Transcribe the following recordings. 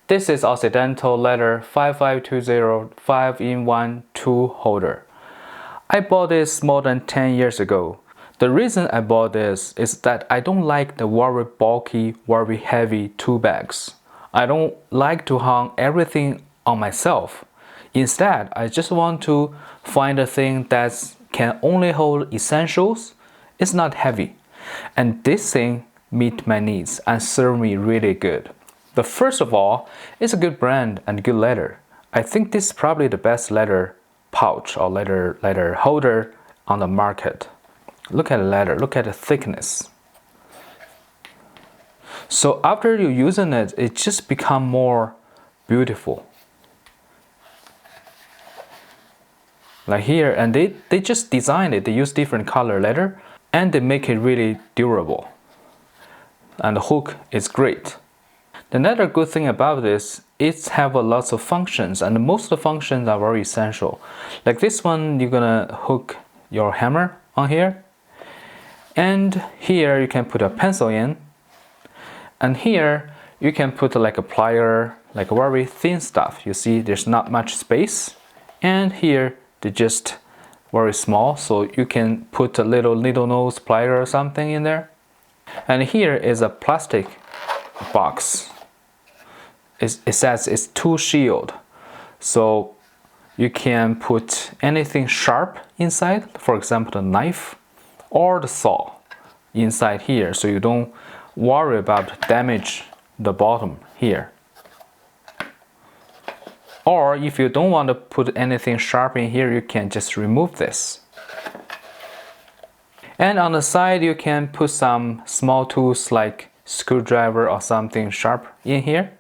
This is Occidental leather 5520 5-in-1 tool holder. I bought this more than 10 years ago. The reason I bought this is that I don't like the very bulky, very heavy tool bags. I don't like to hang everything on myself. Instead, I just want to find a thing that can only hold essentials. It's not heavy. And this thing meets my needs and serves me really good. But first of all, it's a good brand and good leather. I think this is probably the best leather pouch or leather holder on the market. Look at the leather, look at the thickness. So after you're using it, it just becomes more beautiful. Like here, and they just designed it, they use different color leather and they make it really durable. And the hook is great. Another good thing about this, it have lots of functions, and most of the functions are very essential. Like this one, you're gonna hook your hammer on here, and here you can put a pencil in, and here you can put like a plier, like very thin stuff. You see, there's not much space, and here they're just very small, so you can put a little nose plier or something in there. And here is a plastic box. It says it's tool shield, so you can put anything sharp inside, for example the knife or the saw inside here, so you don't worry about damage the bottom here. Or if you don't want to put anything sharp in here, you can just remove this. And on the side you can put some small tools like screwdriver or something sharp in here.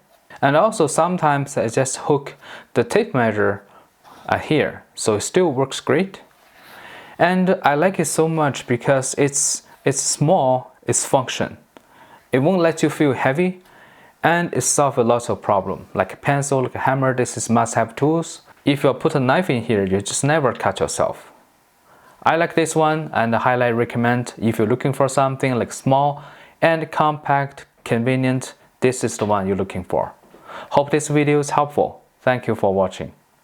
And also sometimes I just hook the tape measure here, so it still works great. And I like it so much because it's small, it's function. It won't let you feel heavy, and it solves a lot of problems. Like a pencil, like a hammer, this is must-have tools. If you put a knife in here, you just never cut yourself. I like this one, and I highly recommend if you're looking for something like small and compact, convenient, this is the one you're looking for. Hope this video is helpful. Thank you for watching.